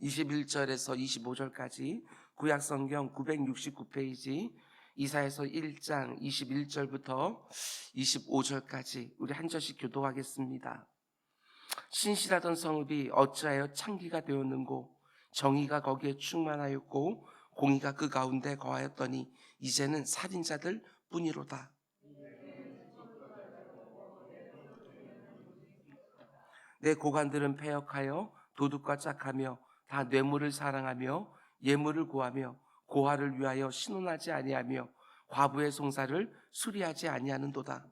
21절에서 25절까지 구약성경 969페이지 이사야서 1장 21절부터 25절까지 우리 한 절씩 교도하겠습니다. 신실하던 성읍이 어찌하여 창기가 되었는고, 정의가 거기에 충만하였고 공의가 그 가운데 거하였더니 이제는 살인자들 뿐이로다. 내 고관들은 패역하여 도둑과 짝하며 다 뇌물을 사랑하며 예물을 구하며 고아를 위하여 신원하지 아니하며 과부의 송사를 수리하지 아니하는도다.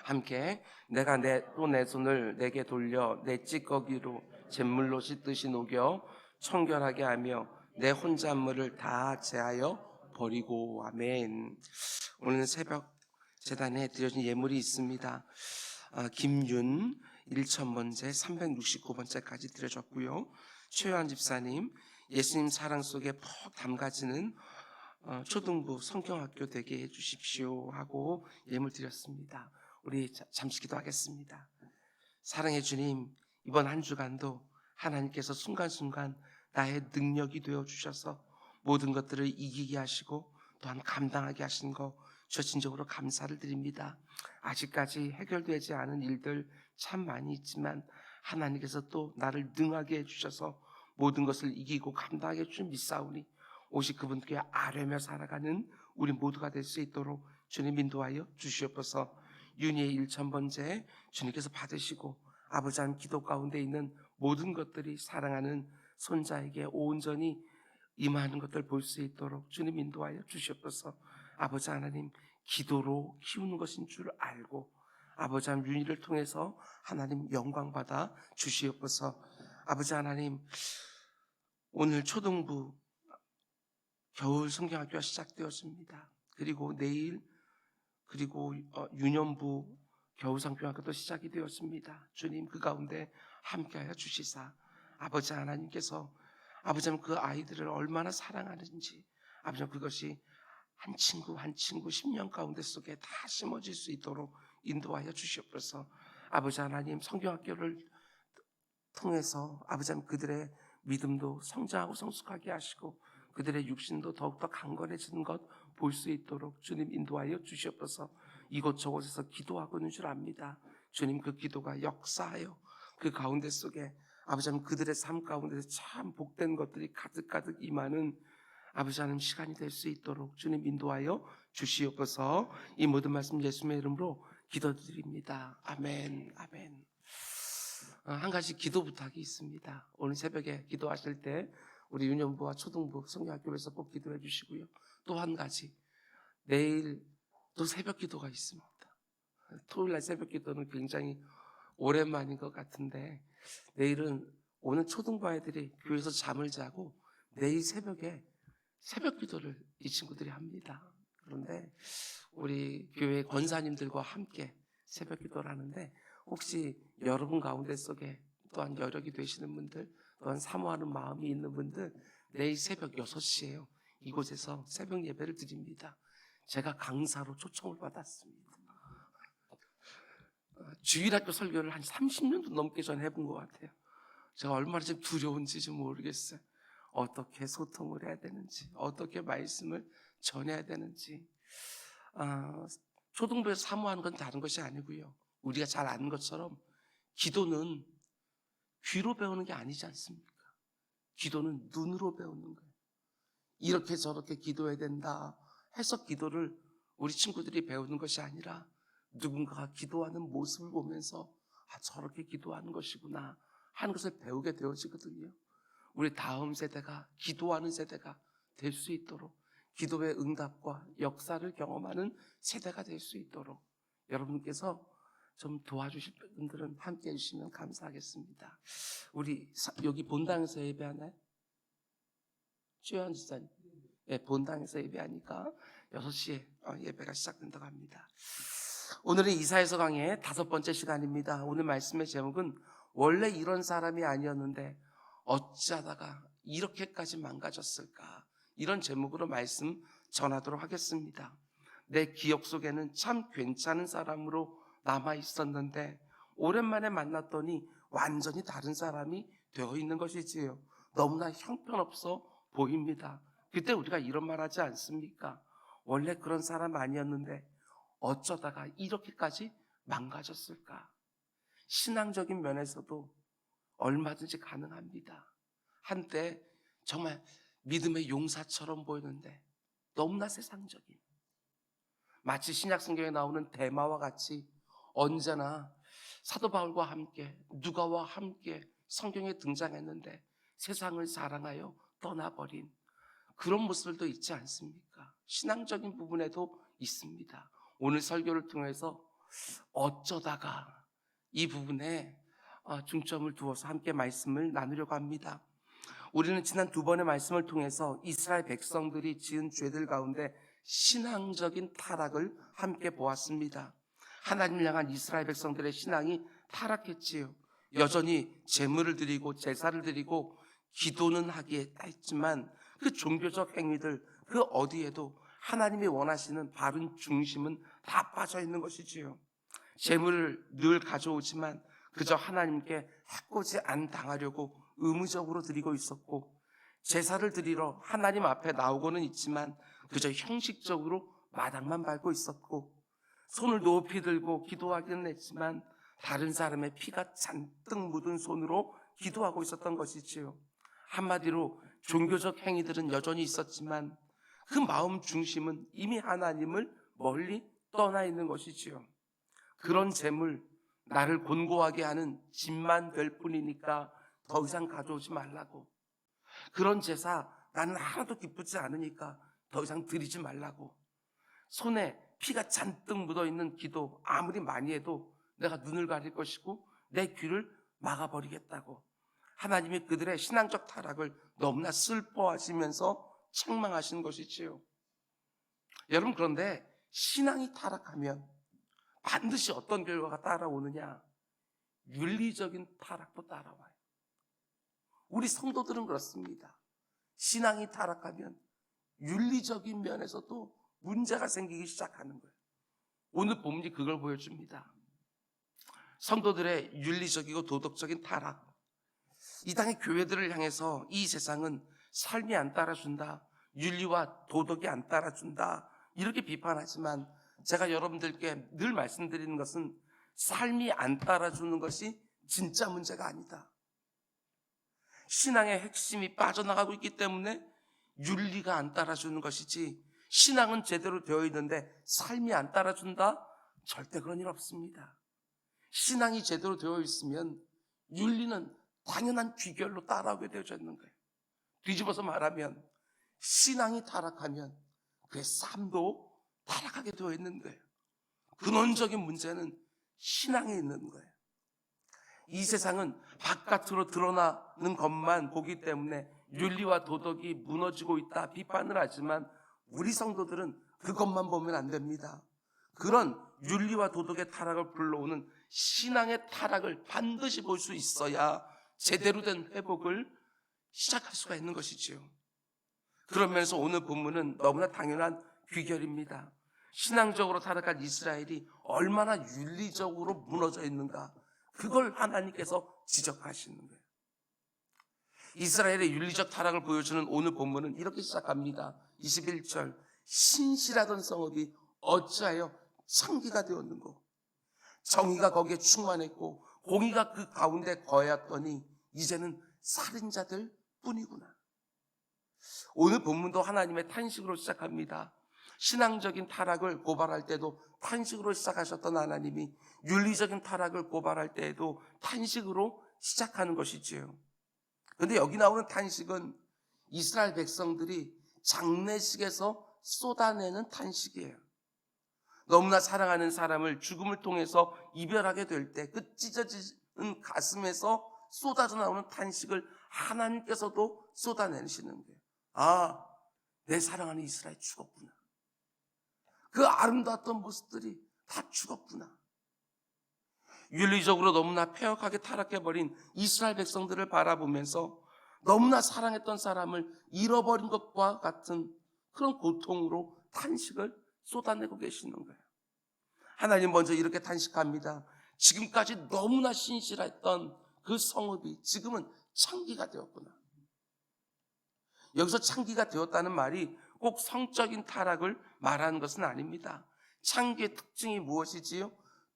함께 내가 내 손을 내게 돌려 내 찌꺼기로 잿물로 씻듯이 녹여 청결하게 하며 내 혼잣물을 다 제하여 버리고. 아멘. 오늘 새벽 제단에 드려진 예물이 있습니다. 김윤 1,000번째 369번째까지 드려졌고요. 최요한 집사님 예수님 사랑 속에 퍽 담가지는 초등부 성경학교 되게 해주십시오 하고 예물 드렸습니다. 우리 잠시 기도하겠습니다. 사랑의 주님, 이번 한 주간도 하나님께서 순간순간 나의 능력이 되어주셔서 모든 것들을 이기게 하시고 또한 감당하게 하신 거 저 진정으로 감사를 드립니다. 아직까지 해결되지 않은 일들 참 많이 있지만 하나님께서 또 나를 능하게 해주셔서 모든 것을 이기고 감당하게 해주신 믿사오니 오직 그분께 아뢰며 살아가는 우리 모두가 될 수 있도록 주님 인도하여 주시옵소서. 윤희의 1,000번째 주님께서 받으시고 아버지 하나님 기도 가운데 있는 모든 것들이 사랑하는 손자에게 온전히 임하는 것들 볼 수 있도록 주님 인도하여 주시옵소서. 아버지 하나님, 기도로 키우는 것인 줄 알고 아버지 하나님 윤희를 통해서 하나님 영광 받아 주시옵소서. 아버지 하나님, 오늘 초등부 겨울 성경학교가 시작되었습니다. 그리고 내일 그리고 유년부 겨울 성경학교도 시작이 되었습니다. 주님 그 가운데 함께하여 주시사 아버지 하나님께서 아버지 그 아이들을 얼마나 사랑하는지 아버지 그것이 한 친구 한 친구 10년 가운데 속에 다 심어질 수 있도록 인도하여 주시옵소서. 아버지 하나님 성경학교를 통해서 아버지 하나님 그들의 믿음도 성장하고 성숙하게 하시고 그들의 육신도 더욱더 강건해지는 것 볼 수 있도록 주님 인도하여 주시옵소서. 이곳저곳에서 기도하고 있는 줄 압니다. 주님 그 기도가 역사하여 그 가운데 속에 아버지 하나님 그들의 삶 가운데서 참 복된 것들이 가득가득 임하는 아버지 하나님 시간이 될 수 있도록 주님 인도하여 주시옵소서. 이 모든 말씀 예수님의 이름으로 기도드립니다. 아멘. 아멘. 한 가지 기도 부탁이 있습니다. 오늘 새벽에 기도하실 때 우리 유년부와 초등부 성경학교에서 꼭 기도해 주시고요. 또 한 가지, 내일 또 새벽 기도가 있습니다. 토요일날 새벽 기도는 굉장히 오랜만인 것 같은데 내일은 오늘 초등부 아이들이 교회에서 잠을 자고 내일 새벽에 새벽 기도를 이 친구들이 합니다. 그런데 우리 교회 권사님들과 함께 새벽 기도를 하는데 혹시 여러분 가운데 속에 또한 여력이 되시는 분들 또한 사모하는 마음이 있는 분들 내일 새벽 6시에요. 이곳에서 새벽 예배를 드립니다. 제가 강사로 초청을 받았습니다. 주일학교 설교를 한 30년도 넘게 전 해본 것 같아요. 제가 얼마나 좀 두려운지 좀 모르겠어요. 어떻게 소통을 해야 되는지 어떻게 말씀을 전해야 되는지 초등부에서 사모하는 건 다른 것이 아니고요. 우리가 잘 아는 것처럼 기도는 귀로 배우는 게 아니지 않습니까? 기도는 눈으로 배우는 거예요. 이렇게 저렇게 기도해야 된다 해서 기도를 우리 친구들이 배우는 것이 아니라 누군가가 기도하는 모습을 보면서 저렇게 기도하는 것이구나 하는 것을 배우게 되어지거든요. 우리 다음 세대가 기도하는 세대가 될 수 있도록 기도의 응답과 역사를 경험하는 세대가 될 수 있도록 여러분께서 좀 도와주실 분들은 함께 해주시면 감사하겠습니다. 우리 여기 본당에서 예배하나요? 최요한 집사님, 본당에서 예배하니까 6시에 예배가 시작된다고 합니다. 오늘은 이사야서 강의 5번째 시간입니다. 오늘 말씀의 제목은 원래 이런 사람이 아니었는데 어찌하다가 이렇게까지 망가졌을까? 이런 제목으로 말씀 전하도록 하겠습니다. 내 기억 속에는 참 괜찮은 사람으로 남아 있었는데 오랜만에 만났더니 완전히 다른 사람이 되어 있는 것이지요. 너무나 형편없어 보입니다. 그때 우리가 이런 말 하지 않습니까? 원래 그런 사람 아니었는데 어쩌다가 이렇게까지 망가졌을까? 신앙적인 면에서도 얼마든지 가능합니다. 한때 정말 믿음의 용사처럼 보이는데 너무나 세상적인, 마치 신약 성경에 나오는 데마와 같이 언제나 사도 바울과 함께 누가와 함께 성경에 등장했는데 세상을 사랑하여 떠나버린 그런 모습들도 있지 않습니까? 신앙적인 부분에도 있습니다. 오늘 설교를 통해서 어쩌다가 이 부분에 중점을 두어서 함께 말씀을 나누려고 합니다. 우리는 지난 두 번의 말씀을 통해서 이스라엘 백성들이 지은 죄들 가운데 신앙적인 타락을 함께 보았습니다. 하나님을 향한 이스라엘 백성들의 신앙이 타락했지요. 여전히 제물을 드리고 제사를 드리고 기도는 하기에 했지만 그 종교적 행위들 그 어디에도 하나님이 원하시는 바른 중심은 다 빠져 있는 것이지요. 제물을 늘 가져오지만 그저 하나님께 해코지 안 당하려고 의무적으로 드리고 있었고, 제사를 드리러 하나님 앞에 나오고는 있지만 그저 형식적으로 마당만 밟고 있었고, 손을 높이 들고 기도하기는 했지만 다른 사람의 피가 잔뜩 묻은 손으로 기도하고 있었던 것이지요. 한마디로 종교적 행위들은 여전히 있었지만 그 마음 중심은 이미 하나님을 멀리 떠나 있는 것이지요. 그런 재물, 나를 곤고하게 하는 짐만 될 뿐이니까 더 이상 가져오지 말라고. 그런 제사, 나는 하나도 기쁘지 않으니까 더 이상 드리지 말라고. 손에 피가 잔뜩 묻어있는 기도 아무리 많이 해도 내가 눈을 가릴 것이고 내 귀를 막아버리겠다고. 하나님이 그들의 신앙적 타락을 너무나 슬퍼하시면서 책망하시는 것이지요. 여러분, 그런데 신앙이 타락하면 반드시 어떤 결과가 따라오느냐? 윤리적인 타락도 따라와요. 우리 성도들은 그렇습니다. 신앙이 타락하면 윤리적인 면에서도 문제가 생기기 시작하는 거예요. 오늘 본문이 그걸 보여줍니다. 성도들의 윤리적이고 도덕적인 타락. 이 땅의 교회들을 향해서 이 세상은 삶이 안 따라준다, 윤리와 도덕이 안 따라준다, 이렇게 비판하지만 제가 여러분들께 늘 말씀드리는 것은 삶이 안 따라주는 것이 진짜 문제가 아니다. 신앙의 핵심이 빠져나가고 있기 때문에 윤리가 안 따라주는 것이지, 신앙은 제대로 되어 있는데 삶이 안 따라준다? 절대 그런 일 없습니다. 신앙이 제대로 되어 있으면 윤리는 당연한 귀결로 따라오게 되어져 있는 거예요. 뒤집어서 말하면 신앙이 타락하면 그의 삶도 타락하게 되어 있는 거예요. 근원적인 문제는 신앙에 있는 거예요. 이 세상은 바깥으로 드러나는 것만 보기 때문에 윤리와 도덕이 무너지고 있다 비판을 하지만 우리 성도들은 그것만 보면 안 됩니다. 그런 윤리와 도덕의 타락을 불러오는 신앙의 타락을 반드시 볼 수 있어야 제대로 된 회복을 시작할 수가 있는 것이지요. 그러면서 오늘 본문은 너무나 당연한 귀결입니다. 신앙적으로 타락한 이스라엘이 얼마나 윤리적으로 무너져 있는가, 그걸 하나님께서 지적하시는 거예요. 이스라엘의 윤리적 타락을 보여주는 오늘 본문은 이렇게 시작합니다. 21절, 신실하던 성읍이 어찌하여 창기가 되었는고, 정의가 거기에 충만했고 공의가 그 가운데 거하였더니 이제는 살인자들 뿐이구나. 오늘 본문도 하나님의 탄식으로 시작합니다. 신앙적인 타락을 고발할 때도 탄식으로 시작하셨던 하나님이 윤리적인 타락을 고발할 때에도 탄식으로 시작하는 것이지요. 그런데 여기 나오는 탄식은 이스라엘 백성들이 장례식에서 쏟아내는 탄식이에요. 너무나 사랑하는 사람을 죽음을 통해서 이별하게 될 때 그 찢어지는 가슴에서 쏟아져 나오는 탄식을 하나님께서도 쏟아내시는 거예요. 아, 내 사랑하는 이스라엘 죽었구나. 그 아름다웠던 모습들이 다 죽었구나. 윤리적으로 너무나 폐역하게 타락해버린 이스라엘 백성들을 바라보면서 너무나 사랑했던 사람을 잃어버린 것과 같은 그런 고통으로 탄식을 쏟아내고 계시는 거예요. 하나님 먼저 이렇게 탄식합니다. 지금까지 너무나 신실했던 그 성읍이 지금은 창기가 되었구나. 여기서 창기가 되었다는 말이 꼭 성적인 타락을 말하는 것은 아닙니다. 창기의 특징이 무엇이지요?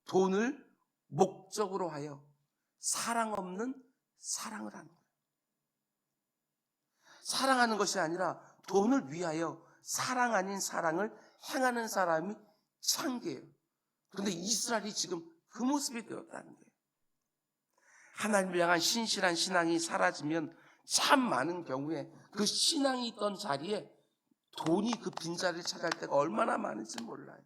돈을 목적으로 하여 사랑 없는 사랑을 하는 거예요. 사랑하는 것이 아니라 돈을 위하여 사랑 아닌 사랑을 행하는 사람이 창기예요. 그런데 이스라엘이 지금 그 모습이 되었다는 거예요. 하나님을 향한 신실한 신앙이 사라지면 참 많은 경우에 그 신앙이 있던 자리에 돈이 그 빈자리를 차지할 때가 얼마나 많은지 몰라요.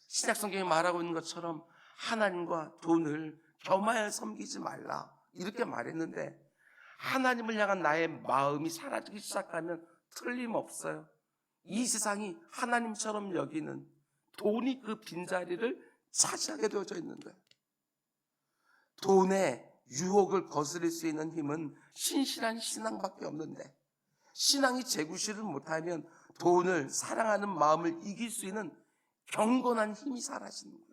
신약성경이 말하고 있는 것처럼 하나님과 돈을 겸하여 섬기지 말라 이렇게 말했는데, 하나님을 향한 나의 마음이 사라지기 시작하면 틀림없어요. 이 세상이 하나님처럼 여기는 돈이 그 빈자리를 차지하게 되어져 있는 거예요. 돈의 유혹을 거스릴 수 있는 힘은 신실한 신앙밖에 없는데, 신앙이 제구실을 못하면 돈을 사랑하는 마음을 이길 수 있는 경건한 힘이 사라지는 거예요.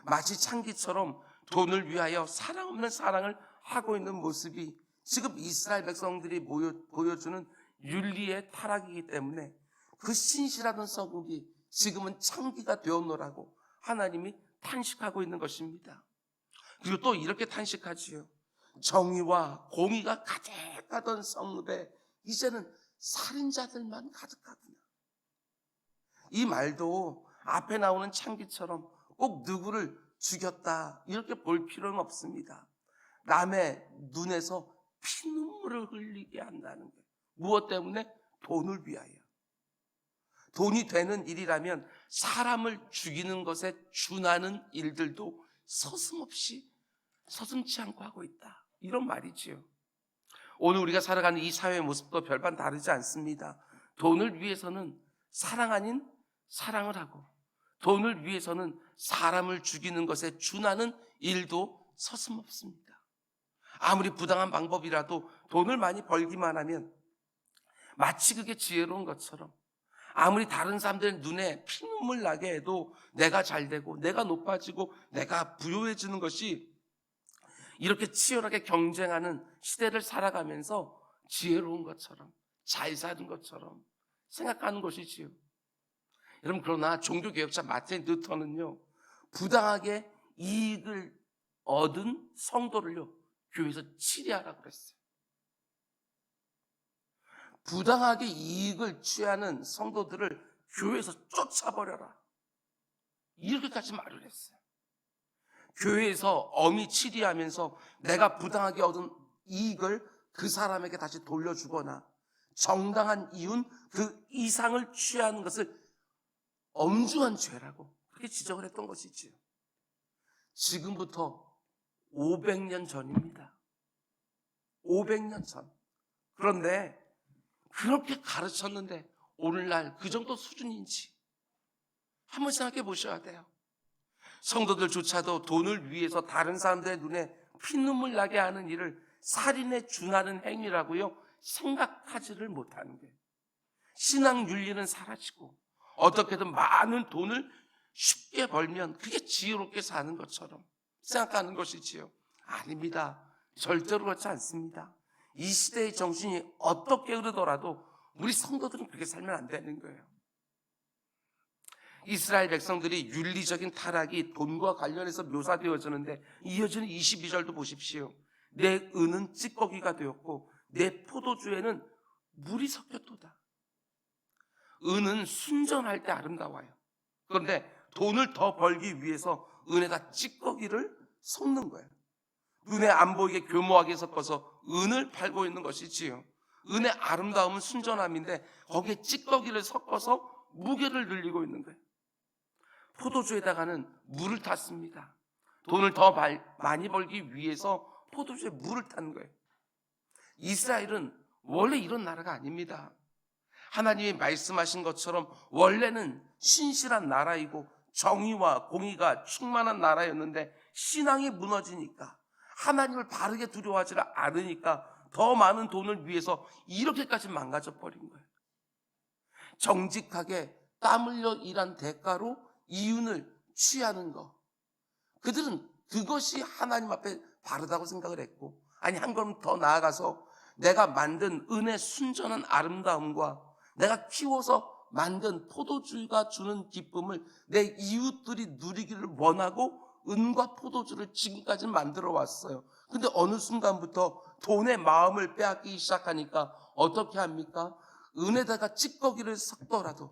마치 창기처럼 돈을 위하여 사랑 없는 사랑을 하고 있는 모습이 지금 이스라엘 백성들이 보여주는 윤리의 타락이기 때문에 그 신실하던 성읍이 지금은 창기가 되었노라고 하나님이 탄식하고 있는 것입니다. 그리고 또 이렇게 탄식하지요. 정의와 공의가 가득하던 성읍에 이제는 살인자들만 가득하구나. 이 말도 앞에 나오는 창기처럼 꼭 누구를 죽였다 이렇게 볼 필요는 없습니다. 남의 눈에서 피눈물을 흘리게 한다는 거예요. 무엇 때문에? 돈을 위하여. 돈이 되는 일이라면 사람을 죽이는 것에 준하는 일들도 서슴지 않고 하고 있다, 이런 말이지요. 오늘 우리가 살아가는 이 사회의 모습도 별반 다르지 않습니다. 돈을 위해서는 사랑 아닌 사랑을 하고, 돈을 위해서는 사람을 죽이는 것에 준하는 일도 서슴없습니다. 아무리 부당한 방법이라도 돈을 많이 벌기만 하면 마치 그게 지혜로운 것처럼, 아무리 다른 사람들 눈에 피눈물 나게 해도 내가 잘되고 내가 높아지고 내가 부유해지는 것이 이렇게 치열하게 경쟁하는 시대를 살아가면서 지혜로운 것처럼, 잘 사는 것처럼 생각하는 것이지요. 여러분, 그러나 종교개혁자 마틴 루터는요, 부당하게 이익을 얻은 성도를요 교회에서 치리하라고 그랬어요. 부당하게 이익을 취하는 성도들을 교회에서 쫓아버려라, 이렇게까지 말을 했어요. 교회에서 엄히 치리하면서 내가 부당하게 얻은 이익을 그 사람에게 다시 돌려주거나 정당한 이윤 그 이상을 취하는 것을 엄중한 죄라고 그렇게 지적을 했던 것이지요. 지금부터 500년 전입니다. 500년 전. 그런데 그렇게 가르쳤는데 오늘날 그 정도 수준인지 한번 생각해 보셔야 돼요. 성도들조차도 돈을 위해서 다른 사람들의 눈에 피눈물 나게 하는 일을 살인에 준하는 행위라고요 생각하지를 못하는 거예요. 신앙 윤리는 사라지고 어떻게든 많은 돈을 쉽게 벌면 그게 지혜롭게 사는 것처럼 생각하는 것이지요. 아닙니다. 절대로 그렇지 않습니다. 이 시대의 정신이 어떻게 흐르더라도 우리 성도들은 그렇게 살면 안 되는 거예요. 이스라엘 백성들이 윤리적인 타락이 돈과 관련해서 묘사되어지는데, 이어지는 22절도 보십시오. 내 은은 찌꺼기가 되었고 내 포도주에는 물이 섞였도다. 은은 순전할 때 아름다워요. 그런데 돈을 더 벌기 위해서 은에다 찌꺼기를 섞는 거예요. 눈에 안 보이게 교묘하게 섞어서 은을 팔고 있는 것이지요. 은의 아름다움은 순전함인데 거기에 찌꺼기를 섞어서 무게를 늘리고 있는 거예요. 포도주에다가는 물을 탔습니다. 돈을 더 많이 벌기 위해서 포도주에 물을 타는 거예요. 이스라엘은 원래 이런 나라가 아닙니다. 하나님이 말씀하신 것처럼 원래는 신실한 나라이고 정의와 공의가 충만한 나라였는데 신앙이 무너지니까 하나님을 바르게 두려워하지 않으니까 더 많은 돈을 위해서 이렇게까지 망가져 버린 거예요. 정직하게 땀 흘려 일한 대가로 이윤을 취하는 거. 그들은 그것이 하나님 앞에 바르다고 생각을 했고, 아니 한 걸음 더 나아가서 내가 만든 은혜 순전한 아름다움과 내가 키워서 만든 포도주가 주는 기쁨을 내 이웃들이 누리기를 원하고 은과 포도주를 지금까지 만들어 왔어요. 근데 어느 순간부터 돈의 마음을 빼앗기 시작하니까 어떻게 합니까? 은에다가 찌꺼기를 섞더라도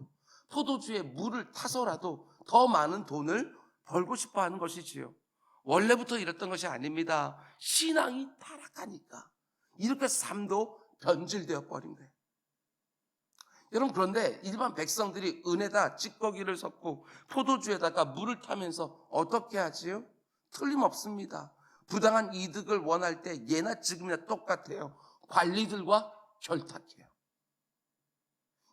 포도주에 물을 타서라도 더 많은 돈을 벌고 싶어 하는 것이지요. 원래부터 이랬던 것이 아닙니다. 신앙이 타락하니까 이렇게 삶도 변질되어 버린 거예요. 여러분, 그런데 일반 백성들이 은에다 찌꺼기를 섞고 포도주에다가 물을 타면서 어떻게 하지요? 틀림없습니다. 부당한 이득을 원할 때 예나 지금이나 똑같아요. 관리들과 결탁해요.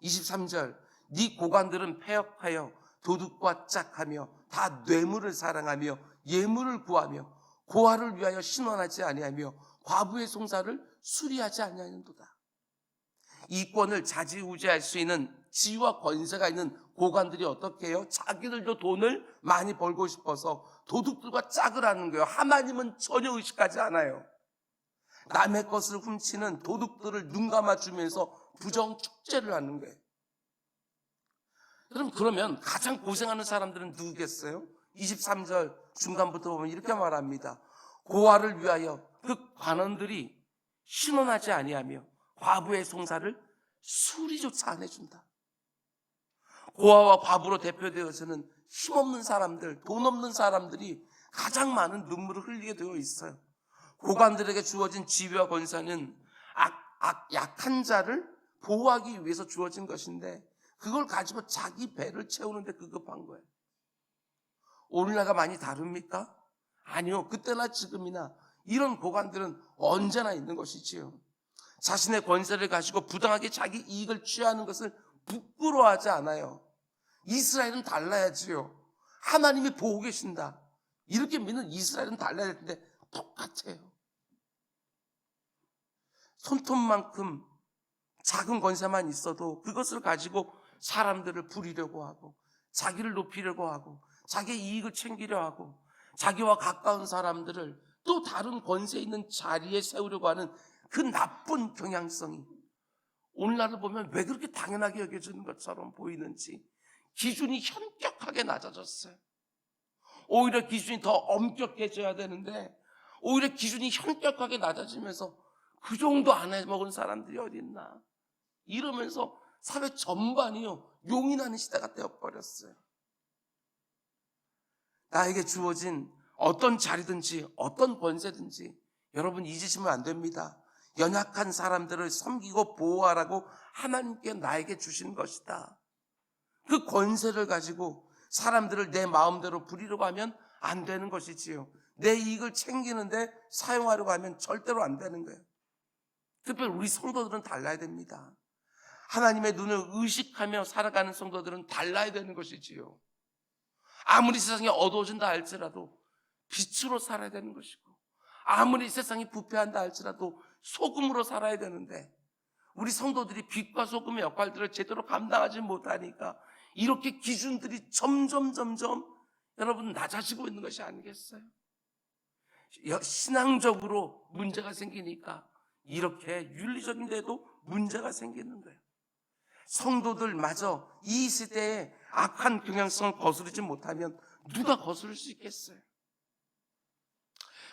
23절, 네 고관들은 패역하여 도둑과 짝하며 다 뇌물을 사랑하며 예물을 구하며 고아를 위하여 신원하지 아니하며 과부의 송사를 수리하지 아니하는도다. 이권을 좌지우지할 수 있는 지위와 권세가 있는 고관들이 어떻게 해요? 자기들도 돈을 많이 벌고 싶어서 도둑들과 짝을 하는 거예요. 하나님은 전혀 의식하지 않아요. 남의 것을 훔치는 도둑들을 눈 감아주면서 부정축제를 하는 거예요. 그러면 가장 고생하는 사람들은 누구겠어요? 23절 중간부터 보면 이렇게 말합니다. 고아를 위하여 그 관원들이 신원하지 아니하며 과부의 송사를 수리조차 안 해준다. 고아와 과부로 대표되어서는 힘없는 사람들, 돈 없는 사람들이 가장 많은 눈물을 흘리게 되어 있어요. 고관들에게 주어진 지위와 권세는 약한 자를 보호하기 위해서 주어진 것인데 그걸 가지고 자기 배를 채우는데 급급한 거예요. 오늘날과 많이 다릅니까? 아니요. 그때나 지금이나 이런 고관들은 언제나 있는 것이지요. 자신의 권세를 가지고 부당하게 자기 이익을 취하는 것을 부끄러워하지 않아요. 이스라엘은 달라야지요. 하나님이 보고 계신다. 이렇게 믿는 이스라엘은 달라야 될 텐데 똑같아요. 손톱만큼 작은 권세만 있어도 그것을 가지고 사람들을 부리려고 하고 자기를 높이려고 하고 자기의 이익을 챙기려 하고 자기와 가까운 사람들을 또 다른 권세 있는 자리에 세우려고 하는 그 나쁜 경향성이 오늘날을 보면 왜 그렇게 당연하게 여겨지는 것처럼 보이는지 기준이 현격하게 낮아졌어요. 오히려 기준이 더 엄격해져야 되는데 오히려 기준이 현격하게 낮아지면서 그 정도 안 해먹은 사람들이 어디 있나 이러면서 사회 전반이요 용인하는 시대가 되어버렸어요. 나에게 주어진 어떤 자리든지 어떤 권세든지 여러분 잊으시면 안 됩니다. 연약한 사람들을 섬기고 보호하라고 하나님께 나에게 주신 것이다. 그 권세를 가지고 사람들을 내 마음대로 부리려고 하면 안 되는 것이지요. 내 이익을 챙기는데 사용하려고 하면 절대로 안 되는 거예요. 특별히 우리 성도들은 달라야 됩니다. 하나님의 눈을 의식하며 살아가는 성도들은 달라야 되는 것이지요. 아무리 세상이 어두워진다 할지라도 빛으로 살아야 되는 것이고 아무리 세상이 부패한다 할지라도 소금으로 살아야 되는데 우리 성도들이 빛과 소금의 역할들을 제대로 감당하지 못하니까 이렇게 기준들이 점점 여러분 낮아지고 있는 것이 아니겠어요? 신앙적으로 문제가 생기니까 이렇게 윤리적인 데도 문제가 생기는 거예요. 성도들마저 이 시대에 악한 경향성을 거스르지 못하면 누가 거스를 수 있겠어요?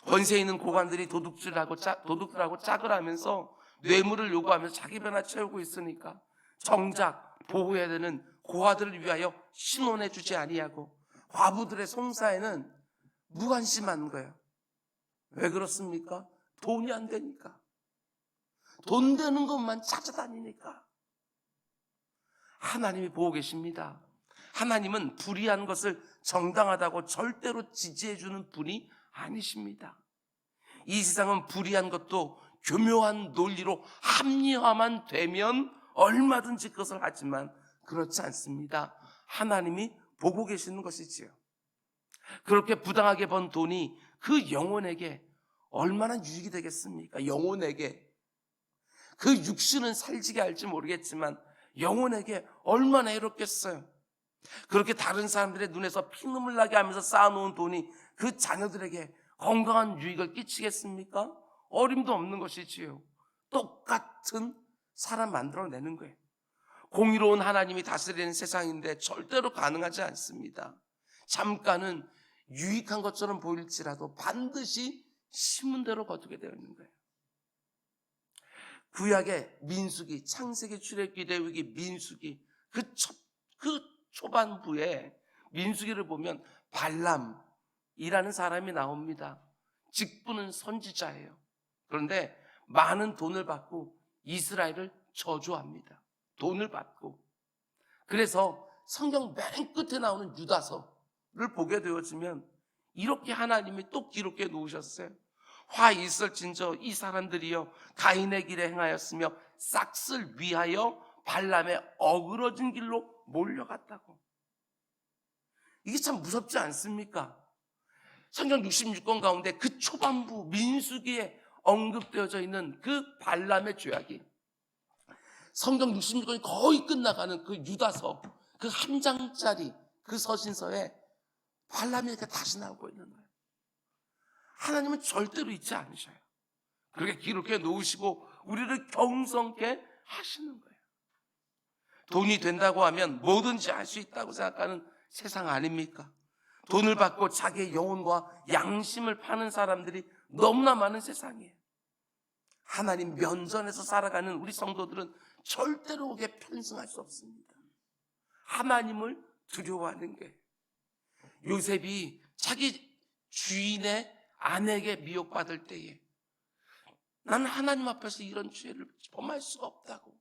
권세 있는 고관들이 도둑들하고 짝을 하면서 뇌물을 요구하면서 자기 배나 채우고 있으니까 정작 보호해야 되는 고아들을 위하여 신원해 주지 아니하고 과부들의 송사에는 무관심한 거예요. 왜 그렇습니까? 돈이 안 되니까. 돈 되는 것만 찾아다니니까. 하나님이 보고 계십니다. 하나님은 불의한 것을 정당하다고 절대로 지지해 주는 분이 아니십니다. 이 세상은 불의한 것도 교묘한 논리로 합리화만 되면 얼마든지 그것을 하지만 그렇지 않습니다. 하나님이 보고 계시는 것이지요. 그렇게 부당하게 번 돈이 그 영혼에게 얼마나 유익이 되겠습니까? 영혼에게. 그 육신은 살지게 할지 모르겠지만 영혼에게 얼마나 해롭겠어요. 그렇게 다른 사람들의 눈에서 피눈물 나게 하면서 쌓아놓은 돈이 그 자녀들에게 건강한 유익을 끼치겠습니까? 어림도 없는 것이지요. 똑같은 사람 만들어내는 거예요. 공의로운 하나님이 다스리는 세상인데 절대로 가능하지 않습니다. 잠깐은 유익한 것처럼 보일지라도 반드시 심은 대로 거두게 되어 있는 거예요. 구약의 민수기, 창세기, 출애굽기, 레위기, 민수기 그 초반부에 민수기를 보면 발람이라는 사람이 나옵니다. 직분은 선지자예요. 그런데 많은 돈을 받고 이스라엘을 저주합니다. 돈을 받고. 그래서 성경 맨 끝에 나오는 유다서를 보게 되어지면 이렇게 하나님이 또 기록해 놓으셨어요. 화 있을진저 이 사람들이여 가인의 길에 행하였으며 싹을 위하여 발람의 어그러진 길로 몰려갔다고. 이게 참 무섭지 않습니까? 성경 66권 가운데 그 초반부 민수기에 언급되어져 있는 그 발람의 죄악이 성경 66권이 거의 끝나가는 그 유다서 그 한 장짜리 그 서신서에 발람이 이렇게 다시 나오고 있는 거예요. 하나님은 절대로 잊지 않으셔요. 그렇게 기록해 놓으시고 우리를 경성케 하시는 거예요. 돈이 된다고 하면 뭐든지 할 수 있다고 생각하는 세상 아닙니까? 돈을 받고 자기의 영혼과 양심을 파는 사람들이 너무나 많은 세상이에요. 하나님 면전에서 살아가는 우리 성도들은 절대로 그게 편승할 수 없습니다. 하나님을 두려워하는 게. 요셉이 자기 주인의 아내에게 미혹받을 때에 나는 하나님 앞에서 이런 죄를 범할 수가 없다고.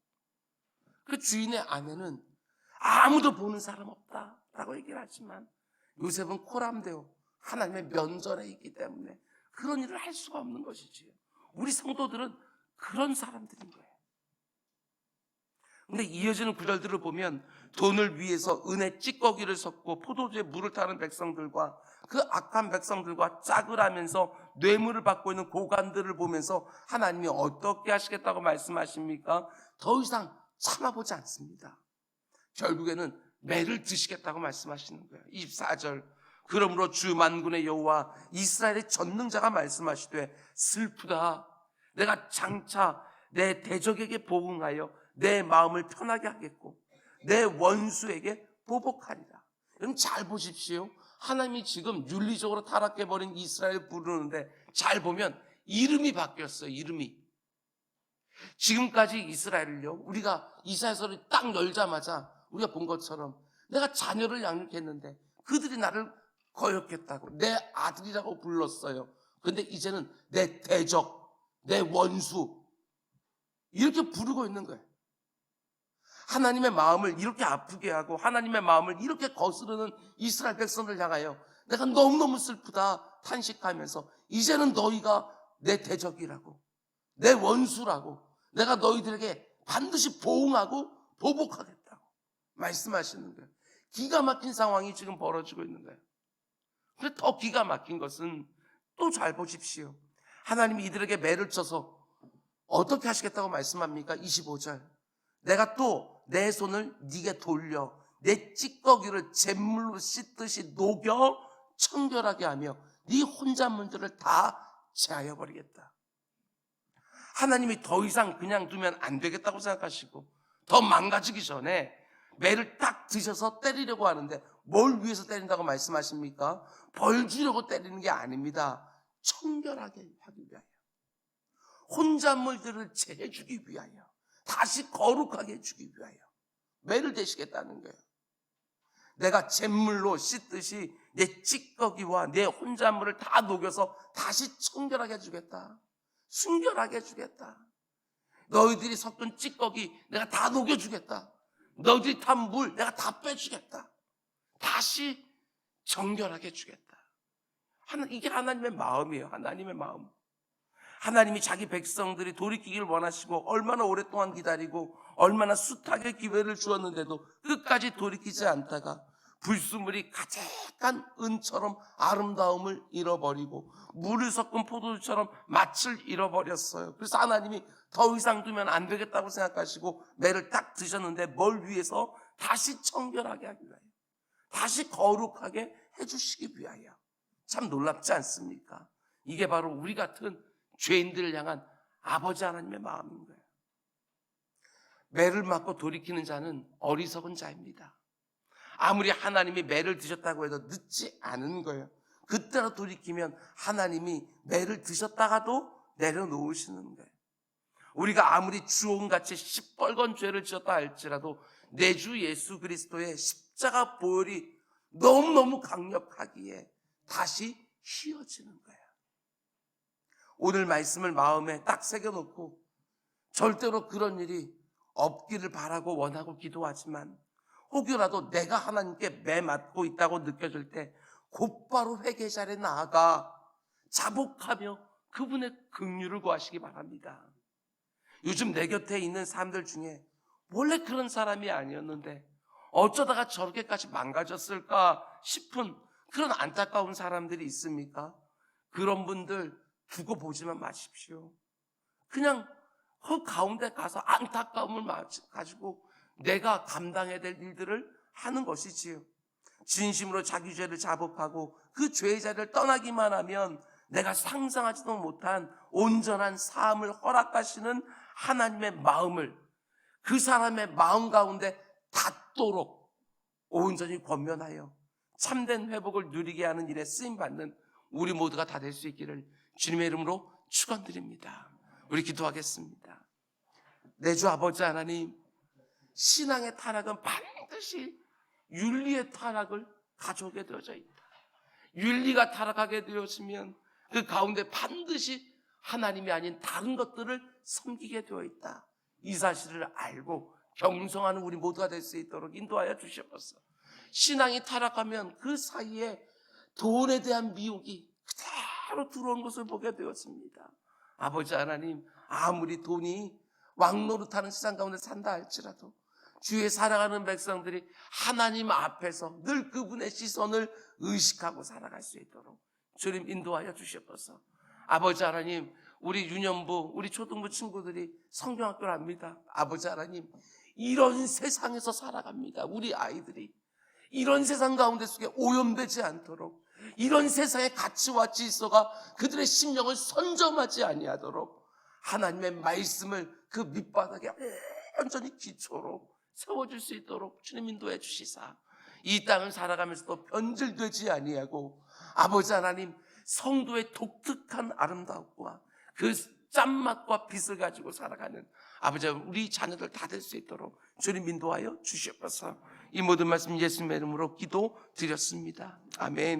그 주인의 아내는 아무도 보는 사람 없다라고 얘기를 하지만 요셉은 코람되어 하나님의 면전에 있기 때문에 그런 일을 할 수가 없는 것이지요. 우리 성도들은 그런 사람들인 거예요. 근데 이어지는 구절들을 보면 돈을 위해서 은혜 찌꺼기를 섞고 포도주에 물을 타는 백성들과 그 악한 백성들과 짝을 하면서 뇌물을 받고 있는 고관들을 보면서 하나님이 어떻게 하시겠다고 말씀하십니까? 더 이상 참아보지 않습니다. 결국에는 매를 드시겠다고 말씀하시는 거예요. 24절 그러므로 주 만군의 여호와 이스라엘의 전능자가 말씀하시되 슬프다. 내가 장차 내 대적에게 보응하여 내 마음을 편하게 하겠고 내 원수에게 보복하리라. 여러분 잘 보십시오. 하나님이 지금 윤리적으로 타락해버린 이스라엘을 부르는데 잘 보면 이름이 바뀌었어요. 이름이. 지금까지 이스라엘을요, 우리가 이사야서를 딱 열자마자 우리가 본 것처럼 내가 자녀를 양육했는데 그들이 나를 거역했다고 내 아들이라고 불렀어요. 그런데 이제는 내 대적, 내 원수 이렇게 부르고 있는 거예요. 하나님의 마음을 이렇게 아프게 하고 하나님의 마음을 이렇게 거스르는 이스라엘 백성을 향하여 내가 너무너무 슬프다 탄식하면서 이제는 너희가 내 대적이라고 내 원수라고 내가 너희들에게 반드시 보응하고 보복하겠다고 말씀하시는 거예요. 기가 막힌 상황이 지금 벌어지고 있는 거예요. 근데 더 기가 막힌 것은 또 잘 보십시오. 하나님이 이들에게 매를 쳐서 어떻게 하시겠다고 말씀합니까? 25절 내가 또 내 손을 네게 돌려 내 찌꺼기를 잿물로 씻듯이 녹여 청결하게 하며 네 혼잣물들을 다 제하여 버리겠다. 하나님이 더 이상 그냥 두면 안 되겠다고 생각하시고 더 망가지기 전에 매를 딱 드셔서 때리려고 하는데 뭘 위해서 때린다고 말씀하십니까? 벌 주려고 때리는 게 아닙니다. 청결하게 하기 위하여 혼잣물들을 제해주기 위하여 다시 거룩하게 해주기 위하여 매를 대시겠다는 거예요. 내가 잿물로 씻듯이 내 찌꺼기와 내 혼잣물을 다 녹여서 다시 청결하게 해주겠다. 순결하게 해주겠다. 너희들이 섞은 찌꺼기 내가 다 녹여주겠다. 너희들이 탄 물 내가 다 빼주겠다. 다시 정결하게 해주겠다. 이게 하나님의 마음이에요. 하나님의 마음. 하나님이 자기 백성들이 돌이키기를 원하시고 얼마나 오랫동안 기다리고 얼마나 숱하게 기회를 주었는데도 끝까지 돌이키지 않다가 불순물이 가득한 은처럼 아름다움을 잃어버리고 물을 섞은 포도주처럼 맛을 잃어버렸어요. 그래서 하나님이 더 이상 두면 안 되겠다고 생각하시고 매를 딱 드셨는데 뭘 위해서? 다시 청결하게 하기 위하여, 다시 거룩하게 해주시기 위하여. 참 놀랍지 않습니까? 이게 바로 우리 같은 죄인들을 향한 아버지 하나님의 마음인 거예요. 매를 맞고 돌이키는 자는 어리석은 자입니다. 아무리 하나님이 매를 드셨다고 해도 늦지 않은 거예요. 그때로 돌이키면 하나님이 매를 드셨다가도 내려놓으시는 거예요. 우리가 아무리 주홍같이 시뻘건 죄를 지었다 할지라도 내 주 예수 그리스도의 십자가 보혈이 너무너무 강력하기에 다시 휘어지는 거예요. 오늘 말씀을 마음에 딱 새겨놓고 절대로 그런 일이 없기를 바라고 원하고 기도하지만 혹여라도 내가 하나님께 매 맞고 있다고 느껴질 때 곧바로 회개 자리에 나아가 자복하며 그분의 긍휼을 구하시기 바랍니다. 요즘 내 곁에 있는 사람들 중에 원래 그런 사람이 아니었는데 어쩌다가 저렇게까지 망가졌을까 싶은 그런 안타까운 사람들이 있습니까? 그런 분들 두고 보지만 마십시오. 그냥 그 가운데 가서 안타까움을 가지고 내가 감당해야 될 일들을 하는 것이지요. 진심으로 자기 죄를 자복하고 그 죄의 자리를 떠나기만 하면 내가 상상하지도 못한 온전한 사함을 허락하시는 하나님의 마음을 그 사람의 마음 가운데 닿도록 온전히 권면하여 참된 회복을 누리게 하는 일에 쓰임받는 우리 모두가 다 될 수 있기를 주님의 이름으로 축원드립니다. 우리 기도하겠습니다. 내 주 아버지 하나님, 신앙의 타락은 반드시 윤리의 타락을 가져오게 되어져 있다. 윤리가 타락하게 되었으면 그 가운데 반드시 하나님이 아닌 다른 것들을 섬기게 되어 있다. 이 사실을 알고 경성하는 우리 모두가 될 수 있도록 인도하여 주시옵소서. 신앙이 타락하면 그 사이에 돈에 대한 미혹이 그대로 들어온 것을 보게 되었습니다. 아버지 하나님, 아무리 돈이 왕노릇하는 세상 가운데 산다 할지라도 주의 사랑하는 백성들이 하나님 앞에서 늘 그분의 시선을 의식하고 살아갈 수 있도록 주님 인도하여 주시옵소서. 아버지 하나님, 우리 유년부, 우리 초등부 친구들이 성경학교를 합니다. 아버지 하나님, 이런 세상에서 살아갑니다. 우리 아이들이 이런 세상 가운데 속에 오염되지 않도록, 이런 세상의 가치와 질서가 그들의 심령을 선점하지 아니하도록 하나님의 말씀을 그 밑바닥에 온전히 기초로 세워줄 수 있도록 주님 인도해 주시사 이 땅을 살아가면서도 변질되지 아니하고 아버지 하나님, 성도의 독특한 아름다움과 그 짠맛과 빛을 가지고 살아가는 아버지, 우리 자녀들 다 될 수 있도록 주님 인도하여 주시옵소서. 이 모든 말씀 예수님의 이름으로 기도드렸습니다. 아멘.